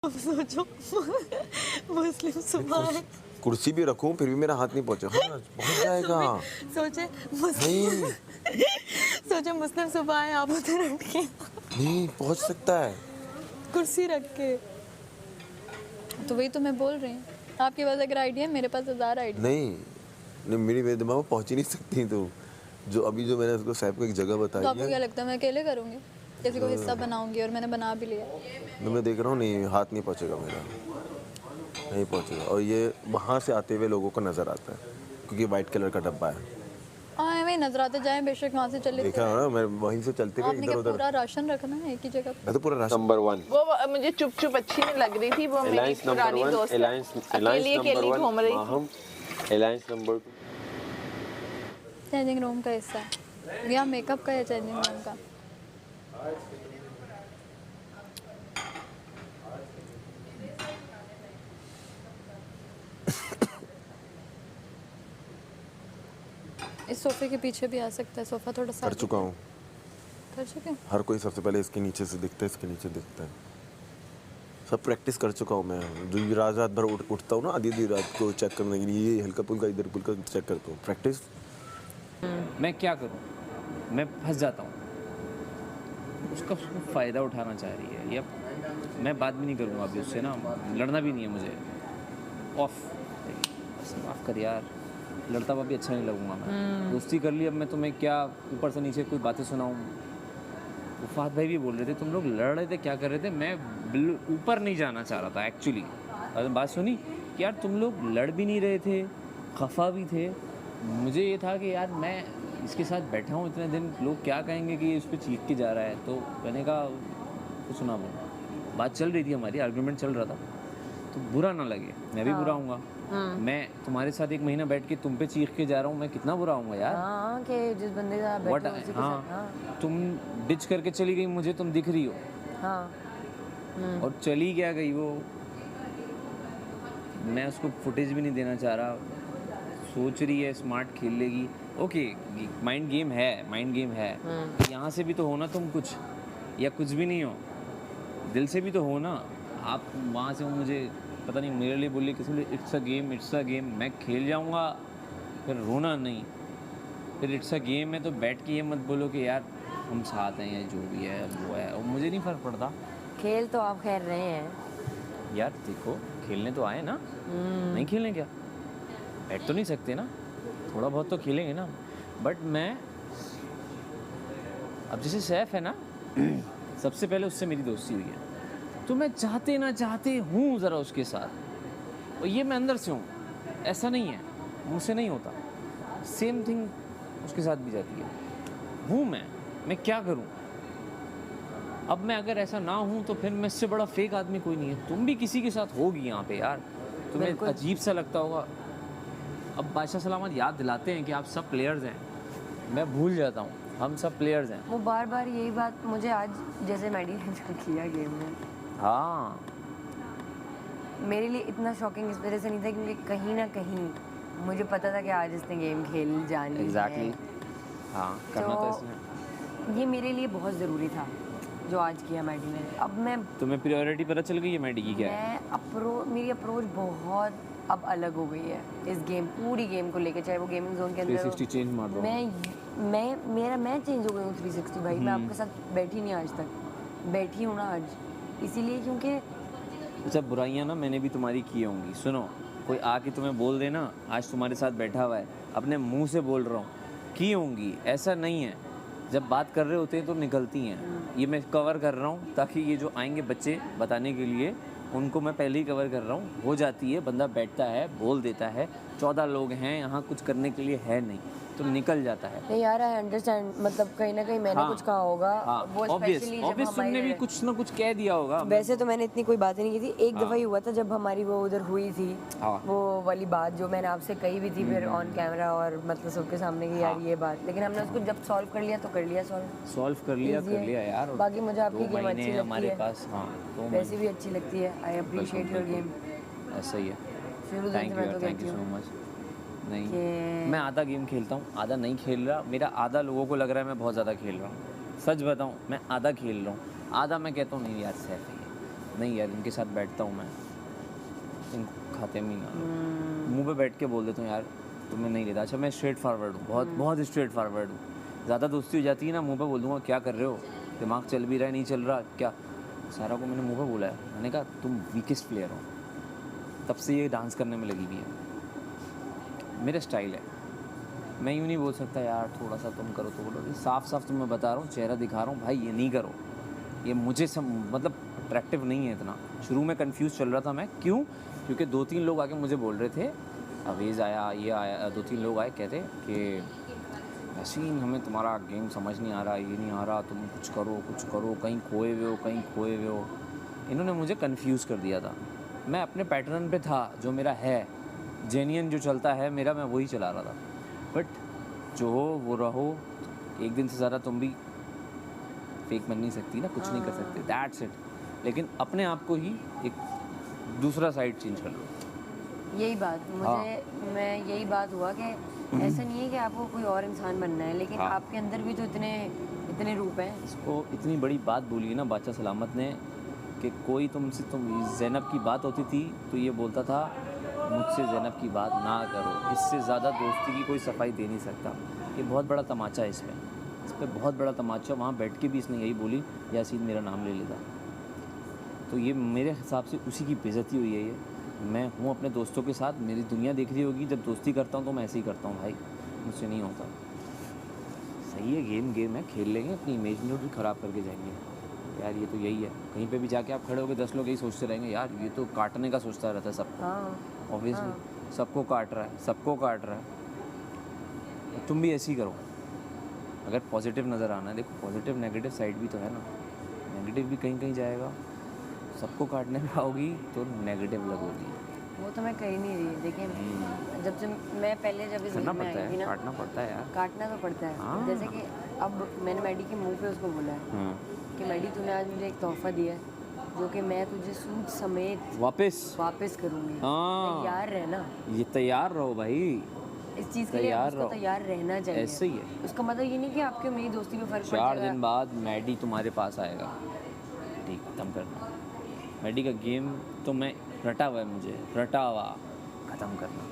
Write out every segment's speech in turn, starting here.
अब सोचो मुस्लिम सुबह है। कुर्सी भी रखूं फिर भी मेरा हाथ नहीं पहुंचे। हाँ पहुंच जाएगा। सोचे नहीं सोचे मुस्लिम सुबह है, आप उधर अटके नहीं पहुंच सकता है। कुर्सी रख के। तो वही तो मैं बोल रही हूँ, आपके पास अगर आइडिया है, मेरे पास 1000 आइडिया। नहीं मेरे दिमाग में पहुंच ही नहीं सकती। तो जो अभी जो मैंने उसको साहब को एक जगह बताई तो आपको है, क्या लगता है मैं अकेले करूँगी? किसी को हिस्सा बनाऊंगी और मैंने बना भी लिया। तो मैं देख रहा हूँ नहीं हाथ नहीं पहुंचेगा मेरा, नहीं पहुंचेगा। और ये वहाँ से आते हुए लोगों को नजर आता है क्योंकि वाइट कलर का डब्बा है। हाँ वही नजर आते जाए, बेशक वहाँ से चले। देखा ना मैं वहीं से चलते हुए आपने इधर क्या उधर। पूरा राशन रखना है एक ही जगह पे? मैं तो पूरा राशन नंबर 1 वो मुझे चुप चुप अच्छी नहीं लग रही थी, वो मेरी अलायंस नंबर पुरानी 1 दोस्त है। अलायंस अकेली अकेली घूम रही थी। Maham alliance number 2 changing room का हिस्सा है या मेकअप का या चेंजिंग रूम का? इस सोफे के पीछे भी आ सकता है, सोफा थोड़ा सा कर चुका हूँ। कर चुके हैं। हर कोई सबसे पहले इसके नीचे से दिखता है, इसके नीचे दिखता है। सब प्रैक्टिस कर चुका हूँ मैं। जो ये रात भर उठता हूँ ना आधी रात को चेक करने के लिए, ये हल्का पुल्का इधर पुल्का चेक करता हूँ। प्रैक्टिस। मैं क्या करूं, मैं फंस जाता हूं। उसका फ़ायदा उठाना चाह रही है या मैं बात भी नहीं करूंगा अभी उससे ना, लड़ना भी नहीं है मुझे। ऑफ माफ़ कर यार, लड़ता हुआ भी अच्छा नहीं लगूंगा मैं। दोस्ती कर ली, अब मैं तुम्हें क्या ऊपर से नीचे कोई बातें सुनाऊं? उफात भाई भी बोल रहे थे तुम लोग लड़ रहे थे, क्या कर रहे थे? मैं ऊपर नहीं जाना चाह रहा था एक्चुअली। और बात सुनी कि यार तुम लोग लड़ भी नहीं रहे थे, खफा भी थे। मुझे ये था कि यार मैं इसके साथ बैठा हूँ इतने दिन, लोग क्या कहेंगे कि ये उस पर चीख के जा रहा है। तो मैंने कहा कुछ ना बोल, बात चल रही थी हमारी, आर्गुमेंट चल रहा था, तो बुरा ना लगे, मैं भी बुरा हूँगा। मैं तुम्हारे साथ 1 महीना बैठ के तुम पे चीख के जा रहा हूँ, मैं कितना बुरा हूँगा यार। हाँ कि जिस बंदे का What बैठे उसी के हाँ, साथ। हाँ तुम डिच करके चली गई मुझे, तुम दिख रही हो हाँ और चली क्या गई वो, मैं उसको फुटेज भी नहीं देना चाह रहा। सोच रही है स्मार्ट खेल लेगी, ओके माइंड गेम है, माइंड गेम है। यहाँ से भी तो हो ना तुम कुछ, या कुछ भी नहीं हो, दिल से भी तो हो ना। आप वहाँ से मुझे पता नहीं मेरे लिए बोलिए किसी लिए, it's a game, it's a game. मैं खेल जाऊँगा फिर रोना नहीं, फिर इट्स अ गेम है तो बैठ के ये मत बोलो कि यार हम साथ हैं या जो भी है वो है, और मुझे नहीं फ़र्क पड़ता। खेल तो आप खेल रहे हैं यार देखो खेलने तो आए ना, नहीं खेलने क्या? बैठ तो नहीं सकते ना, थोड़ा बहुत तो खेलेंगे ना। बट मैं अब जैसे सैफ है ना सबसे पहले उससे मेरी दोस्ती हुई है, तो मैं चाहते ना चाहते हूँ ज़रा उसके साथ, और ये मैं अंदर से हूँ, ऐसा नहीं है मुझसे नहीं होता। सेम थिंग उसके साथ भी जाती है, हूँ मैं क्या करूँ? अब मैं अगर ऐसा ना हूँ तो फिर मैं इससे बड़ा फेक आदमी कोई नहीं है। तुम भी किसी के साथ होगी यहाँ पे यार, तुम्हें अजीब सा लगता होगा। अब बादशाह सलामत याद दिलाते हैं कि आप सब प्लेयर्स हैं, मैं भूल जाता हूँ हम सब प्लेयर्स हैं। वो बार बार यही बात मुझे आज जैसे मैडी ने जो किया गेम में, हाँ मेरे लिए इतना शॉकिंग इस वजह से नहीं था क्योंकि कहीं ना कहीं मुझे पता था कि आज इसने गेम खेल जानी एग्जैक्टली, है। हाँ करना था तो इसने। ये मेरे लिए बहुत ज़रूरी था जो आज किया मैडी ने। अब मैं तुम्हें प्रायोरिटी पता चल गई है मैडी की क्या है? मेरी अप्रोच बहुत अब अलग हो गई है इस गेम, पूरी गेम को लेकर, चाहे वो गेमिंग जोन के अंदर 360 चेंज मार दो। मैं चेंज हो गई हूँ 360 भाई। मैं आपके साथ बैठी नहीं आज तक, बैठी हूँ ना आज इसीलिए क्योंकि अच्छा बुराइयाँ ना मैंने भी तुम्हारी की होंगी। सुनो, कोई आके तुम्हें बोल देना आज तुम्हारे साथ बैठा हुआ है, अपने मुंह से बोल रहा हूँ, की होंगी, ऐसा नहीं है। जब बात कर रहे होते हैं तो निकलती हैं। ये मैं कवर कर रहा हूँ ताकि ये जो आएंगे बच्चे बताने के लिए, उनको मैं पहले ही कवर कर रहा हूँ। हो जाती है, बंदा बैठता है, बोल देता है, 14 लोग हैं यहाँ, कुछ करने के लिए है नहीं, तो निकल जाता है। नहीं यार, आई अंडरस्टैंड, मतलब कहीं ना कहीं मैंने कुछ कहा होगा। हाँ, वो स्पेशली ऑब्वियस तुमने भी कुछ ना कुछ कह दिया होगा। वैसे तो मैंने इतनी कोई बातें नहीं की थी। एक दफ़ा ही हुआ था जब हमारी वो उधर हुई थी, वो वाली बात जो मैंने आपसे कही भी थी फिर ऑन कैमरा और मतलब सबके सामने की यार ये बात, लेकिन हमने उसको जब सॉल्व कर लिया तो कर लिया, सॉल्व कर लिया यार। बाकी मुझे आपकी गेम अच्छी लगती हमारे है पास, हाँ वैसे भी अच्छी लगती है। I appreciate your game. ऐसा ही है, शुरू से मैं तो थैंक कहती यू सो हूँ मच। नहीं मैं आधा गेम खेलता हूँ, आधा नहीं खेल रहा। मेरा आधा लोगों को लग रहा है मैं बहुत ज़्यादा खेल रहा हूँ, सच बताऊँ मैं आधा खेल रहा हूँ, आधा मैं कहता हूँ नहीं यार सैफ है, नहीं यार इनके साथ बैठता हूँ मैं, इनको खाते में ही ना मुंह पे बैठ के बोल देता हूँ यार तुम्हें नहीं लेता। अच्छा मैं स्ट्रेट फारवर्ड हूँ, बहुत स्ट्रेट फारवर्ड हूँ। ज़्यादा दोस्ती हो जाती है ना, मुंह पे बोल दूँगा क्या कर रहे हो, दिमाग चल भी रहा है नहीं चल रहा क्या। सारा को मैंने मुंह पे बोला है, मैंने कहा तुम वीकेस्ट प्लेयर हो। तब से ये डांस करने में लगी हुई है, मेरा स्टाइल है। मैं यूँ नहीं बोल सकता यार थोड़ा सा तुम करो तो बोलो, साफ साफ तुम्हें बता रहा हूँ, चेहरा दिखा रहा हूँ भाई ये नहीं करो, ये मुझे सब मतलब अट्रैक्टिव नहीं है इतना। शुरू में कंफ्यूज चल रहा था मैं, क्यों? क्योंकि 2-3 लोग आके मुझे बोल रहे थे, अवेज़ आया, ये आया, 2-3 लोग आए कहते कि यासीन हमें तुम्हारा गेम समझ नहीं आ रहा, ये नहीं आ रहा, तुम कुछ करो, कहीं खोए हुए हो। इन्होंने मुझे कंफ्यूज कर दिया था। मैं अपने पैटर्न पे था, जो मेरा है जेन्युइन जो चलता है मेरा, मैं वही चला रहा था। बट जो हो वो रहो, एक दिन से ज़्यादा तुम भी फेक बन नहीं सकती ना, कुछ नहीं कर सकते, दैट्स इट। लेकिन अपने आप को ही एक दूसरा साइड चेंज कर लो। यही बात मुझे मैं यही बात हुआ कि ऐसा नहीं है कि आपको कोई और इंसान बनना है, लेकिन आपके अंदर भी तो इतने रूप हैं। इसको इतनी बड़ी बात बोली ना बादशाह सलामत ने कि कोई तुम ज़ैनब की बात होती थी तो ये बोलता था मुझसे ज़ैनब की बात ना करो, इससे ज़्यादा दोस्ती की कोई सफाई दे नहीं सकता। ये बहुत बड़ा तमाचा है इस पर बहुत बड़ा तमाचा। वहाँ बैठ के भी इसने यही बोली यासीन मेरा नाम ले लेता। तो ये मेरे हिसाब से उसी की बेइज्जती हुई है। ये मैं हूँ अपने दोस्तों के साथ, मेरी दुनिया देख रही होगी, जब दोस्ती करता हूँ तो मैं ऐसे ही करता हूँ भाई, मुझसे नहीं होता। सही है, गेम है, खेल लेंगे, अपनी इमेजिनरी भी ख़राब करके जाएंगे यार। ये तो यही है, कहीं पे भी जाके आप खड़े होगे 10 लोग यही सोचते रहेंगे यार ये तो काटने का सोचता रहता है सबको। ऑब्वियसली सबको काट रहा है। तुम भी ऐसे ही करो अगर पॉजिटिव नज़र आना है। देखो पॉजिटिव नेगेटिव साइड भी तो है ना, नेगेटिव भी कहीं जाएगा। सबको काटने पे आओगी तो नेगेटिव लगोगी। वो तो मैं कह ही नहीं रही। देखिए जब से मैं पहले जब इस करना में पड़ता आई थी है, ना, काटना पड़ता है यार, काटना तो पड़ता है। हाँ। जैसे कि अब मैंने मैडी के मुंह पे उसको बोला है कि मैडी तूने आज मुझे एक तोहफा दिया है जो कि मैं तुझे सूट समेत वापस करूँगी। हाँ। तैयार रहना, ये तैयार रहो भाई, इस चीज़ के लिए उसको तैयार रहना चाहिए। ऐसे ही है। उसका मतलब ये नहीं कि आपके मेरी दोस्ती में फ़र्क पड़ 4 जाएगा। दिन बाद मैडी तुम्हारे पास आएगा, ठीक खत्म करना। मैडी का गेम तो मैं रटा हुआ है, मुझे रटा हुआ ख़त्म करना।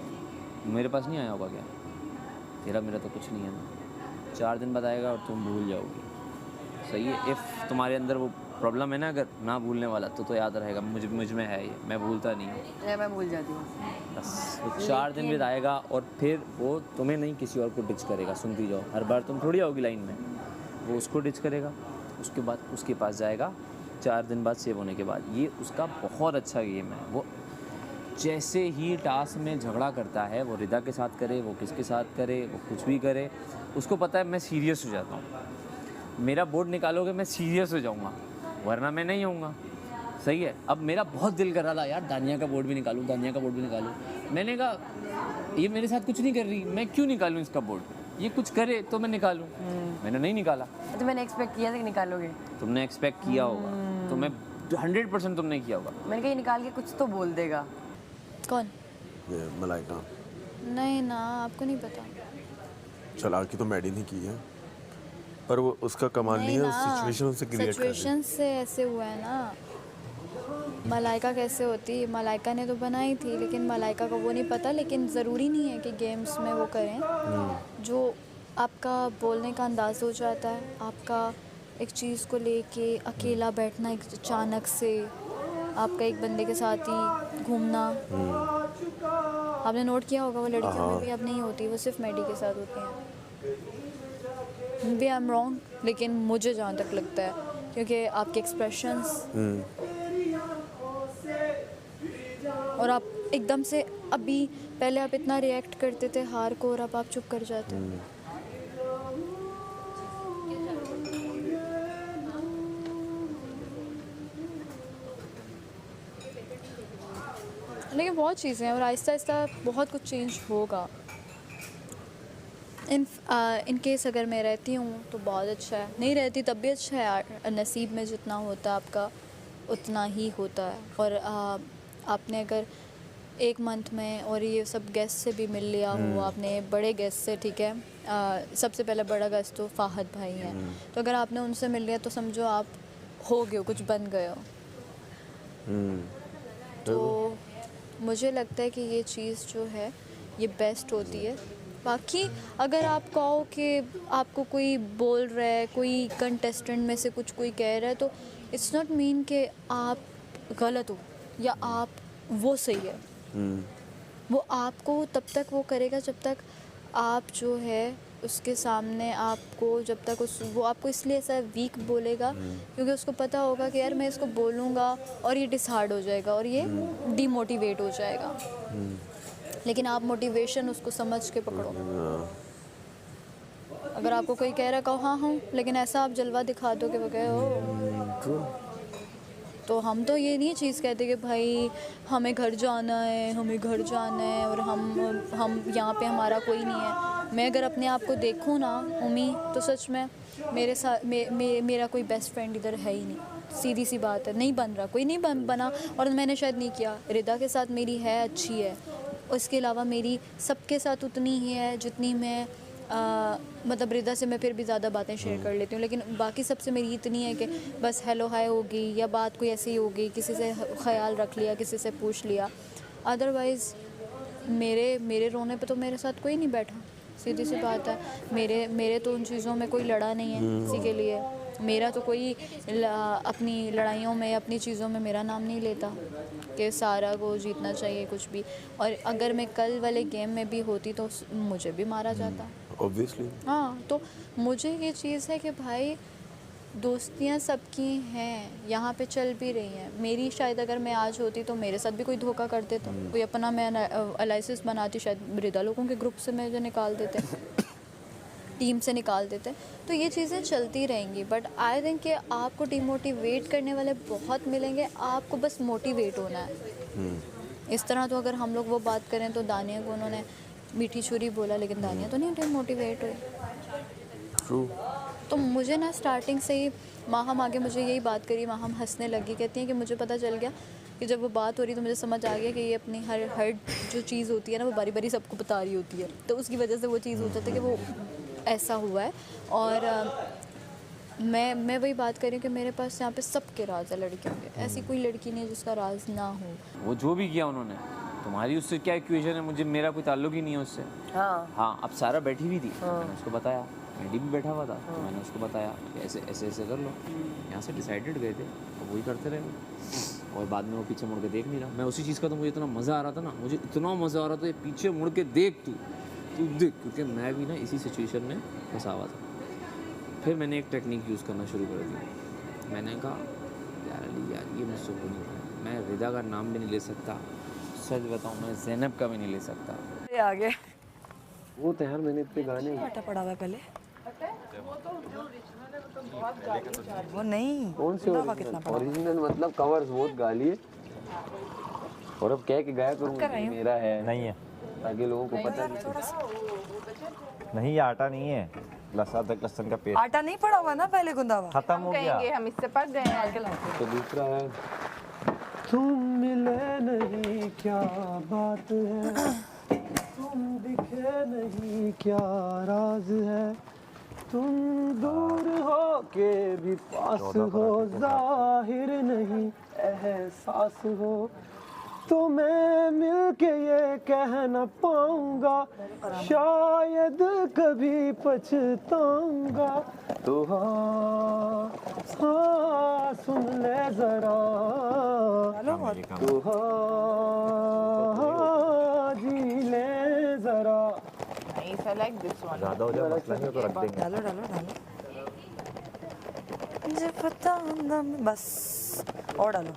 मेरे पास नहीं आया होगा क्या? तेरा मेरा तो कुछ नहीं है ना। 4 दिन बाद आएगा और तुम भूल जाओगी। सही है। इफ़ तुम्हारे अंदर वो प्रॉब्लम है ना, अगर ना भूलने वाला तो याद रहेगा मुझ में है ये, मैं भूलता नहीं हूँ। मैं भूल जाती हूँ बस वो 4 दिन बाद आएगा और फिर वो तुम्हें नहीं किसी और को डिच करेगा। सुनती जाओ, हर बार तुम थोड़ी आओगी लाइन में, वो उसको डिच करेगा, उसके बाद उसके पास जाएगा 4 दिन बाद सेव होने के बाद। ये उसका बहुत अच्छा गेम है। वो जैसे ही टास्क में झगड़ा करता है, वो रिदा के साथ करे, वो किसके साथ करे, वो कुछ भी करे, उसको पता है मैं सीरियस हो जाता हूँ। मेरा बोर्ड निकालोगे मैं सीरियस हो जाऊँगा, वरना मैं नहीं आऊँगा। सही है। अब मेरा बहुत दिल कर रहा था यार दानिया का बोर्ड भी निकालूं। मैंने कहा ये मेरे साथ कुछ नहीं कर रही, मैं क्यों निकालूं इसका बोर्ड, ये कुछ करे तो मैं निकालूं। मैंने नहीं निकाला। तो मैंने एक्सपेक्ट किया था कि निकालोगे। तुमने एक्सपेक्ट किया होगा, तो मैं 100% तुमने किया होगा। मैंने कहा ये निकाल के कुछ तो बोल देगा। कौन? ये मलाइका। नहीं ना, आपको नहीं पता। चालाकी तो मैडी ने की है, पर वो उसका कमाल नहीं है, उस सिचुएशन से क्रिएट कर सिचुएशन से ऐसे हुआ है ना। मलाइका कैसे होती, मलाइका ने तो बनाई थी, लेकिन मलाइका को वो नहीं पता। लेकिन ज़रूरी नहीं है कि गेम्स में वो करें। जो आपका बोलने का अंदाज़ हो जाता है, आपका एक चीज़ को लेके अकेला बैठना, एक अचानक से आपका एक बंदे के साथ ही घूमना, आपने नोट किया होगा वो लड़कियों में भी अब नहीं होती, वो सिर्फ मैडी के साथ होती हैं। बी आई एम रॉन्ग, लेकिन मुझे जहाँ तक लगता है, क्योंकि आपके एक्सप्रेशंस और आप एकदम से, अभी पहले आप इतना रिएक्ट करते थे हार को और अब आप चुप कर जाते हो। लेकिन बहुत चीज़ें हैं और आहिस्ता आहिस्ता बहुत कुछ चेंज होगा। इन केस अगर मैं रहती हूँ तो बहुत अच्छा है, नहीं रहती तब भी अच्छा है यार। नसीब में जितना होता है आपका उतना ही होता है। और आपने अगर 1 मंथ में और ये सब गेस्ट से भी मिल लिया हो, आपने बड़े गेस्ट से, ठीक है, सबसे पहले बड़ा गेस्ट तो फाहद भाई हैं, तो अगर आपने उनसे मिल लिया तो समझो आप हो गए हो, कुछ बन गए हो। तो मुझे लगता है कि ये चीज़ जो है ये बेस्ट होती है। बाकी अगर आप कहो कि आपको कोई बोल रहा है, कोई कंटेस्टेंट में से कुछ कोई कह रहा है, तो इट्स नॉट मीन कि आप गलत हो या आप वो सही है। वो आपको तब तक वो करेगा जब तक आप जो है उसके सामने आपको, जब तक वो आपको इसलिए ऐसा वीक बोलेगा क्योंकि उसको पता होगा कि यार मैं इसको बोलूँगा और ये डिसहार्ड हो जाएगा और ये डीमोटिवेट हो जाएगा। लेकिन आप मोटिवेशन उसको समझ के पकड़ो। अगर आपको कोई कह रहा है कहो हाँ हूँ, लेकिन ऐसा आप जलवा दिखा दो कि वो कहे हो। तो हम तो ये नहीं चीज़ कहते कि भाई हमें घर जाना है, हमें घर जाना है और हम यहाँ पे हमारा कोई नहीं है। मैं अगर अपने आप को देखूँ ना उम्मी, तो सच में मेरे साथ मेरा कोई बेस्ट फ्रेंड इधर है ही नहीं। सीधी सी बात है, नहीं बन रहा, कोई नहीं बना और मैंने शायद नहीं किया। रिदा के साथ मेरी है, अच्छी है। उसके अलावा मेरी सबके साथ उतनी ही है जितनी मैं मतलब रिदा से मैं फिर भी ज़्यादा बातें शेयर कर लेती हूँ, लेकिन बाकी सबसे मेरी इतनी है कि बस हेलो हाय होगी या बात कोई ऐसी होगी, किसी से ख्याल रख लिया, किसी से पूछ लिया। अदरवाइज़ मेरे रोने पे तो मेरे साथ कोई नहीं बैठा, सीधी सी बात है। मेरे तो उन चीज़ों में कोई लड़ा नहीं है किसी के लिए। मेरा तो कोई अपनी लड़ाइयों में, अपनी चीज़ों में मेरा नाम नहीं लेता कि सारा को जीतना चाहिए कुछ भी। और अगर मैं कल वाले गेम में भी होती तो मुझे भी मारा जाता ऑब्वियसली। हाँ, तो मुझे ये चीज़ है कि भाई दोस्तियाँ सबकी हैं, यहाँ पे चल भी रही हैं। मेरी शायद अगर मैं आज होती तो मेरे साथ भी कोई धोखा कर देता, कोई अपना मैं एनालिसिस बनाती, शायद रिदा लोगों के ग्रुप से मुझे निकाल देते, टीम से निकाल देते। तो ये चीज़ें चलती रहेंगी। बट आई थिंक कि आपको डिमोटिवेट करने वाले बहुत मिलेंगे, आपको बस मोटिवेट होना है। इस तरह तो अगर हम लोग वो बात करें तो दानिया को उन्होंने मीठी छुरी बोला, लेकिन दानिया तो नहीं डिमोटिवेट हुई। ट्रू। तो मुझे ना स्टार्टिंग से ही माहम आगे मुझे यही बात करी, माहम हंसने लगी, कहती हैं कि मुझे पता चल गया कि जब वो बात हो रही तो मुझे समझ आ गया कि ये अपनी हर जो चीज़ होती है ना वो बारी बारी सबको बता रही होती है, तो उसकी वजह से वो चीज़ हो जाती है कि वो ऐसा हुआ है। और मैं वही बात कर रही हूँ कि मेरे पास यहाँ पे सबके राज है लड़कियों के, ऐसी कोई लड़की नहीं है जिसका राज ना हो। वो जो भी किया उन्होंने, तुम्हारी उससे क्या इक्वेशन है, मुझे मेरा कोई ताल्लुक ही नहीं है उससे। हाँ, अब सारा बैठी हुई थी, मैंने उसको बताया, मेडी भी बैठा हुआ था, तो मैंने उसको बताया कि ऐसे ऐसे ऐसे कर लो। यहाँ से डिसाइडेड गए थे और वही करते रहे, और बाद में वो पीछे मुड़ के देख नहीं रहा। मैं उसी चीज़ का तो मुझे इतना मज़ा आ रहा था ना, मुझे इतना मज़ा आ रहा था, ये पीछे मुड़ के देख तू देख, क्योंकि मैं भी ना इसी सिचुएशन में फंसा हुआ था। फिर मैंने एक टेक्निक यूज़ करना शुरू कर दी। मैंने कहा यार अली यार ये मुझसे हो नहीं पाया, मैं रिदा का नाम भी नहीं ले सकता, सच बताऊँ मैं ज़ैनब का भी नहीं ले सकता। ये आ गए वो तो यार मैंने इतने गाने आटा पड़ा हुआ है पहले, वो नहीं कौन से ओरिजिनल मतलब कवर्स बहुत गाली है, और अब कह के गाया करूँगा मेरा है नहीं है, ताकि लोगों को पता नहीं ये आटा नहीं है, अदरक लहसुन का पेस्ट। आटा नहीं पड़ा हुआ ना पहले गुंदा हुआ, खत्म हो गया। कहेंगे हम इससे पक गए हैं। तो दूसरा है तुम मिले नहीं क्या बात है, तुम दिखे नहीं क्या राज है, तुम दूर हो के भी पास हो, जाहिर नहीं एहसास हो, तो मैं मिलके ये कह न पाऊंगा, शायद कभी पछताऊंगा। तो हाँ सुन ले जरा, तो हाँ जी ले जरा। Nice, I like this one. ज़्यादा हो जाए मसला नहीं हो तो रख देंगे। डालो डालो डालो, मुझे पता होंदा बस, और डालो।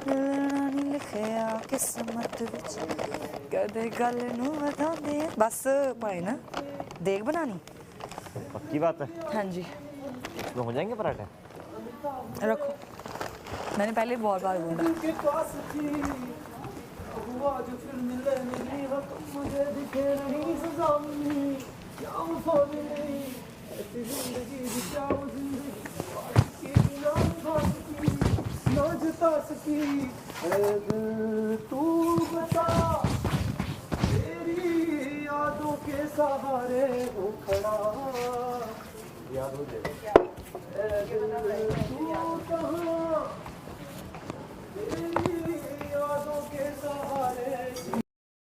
नहीं लिखिया किस्मत विच कदे गल नूं वधांदे, बस भाई ना देग बनानी। पक्की बात है। हाँ जी, तो हो जाएंगे पराठे। रखो, मैंने पहले बहुत बार बोला। तू बता तेरी यादों के सहारे हो खड़ा, याद हो जाए तू कहाँ है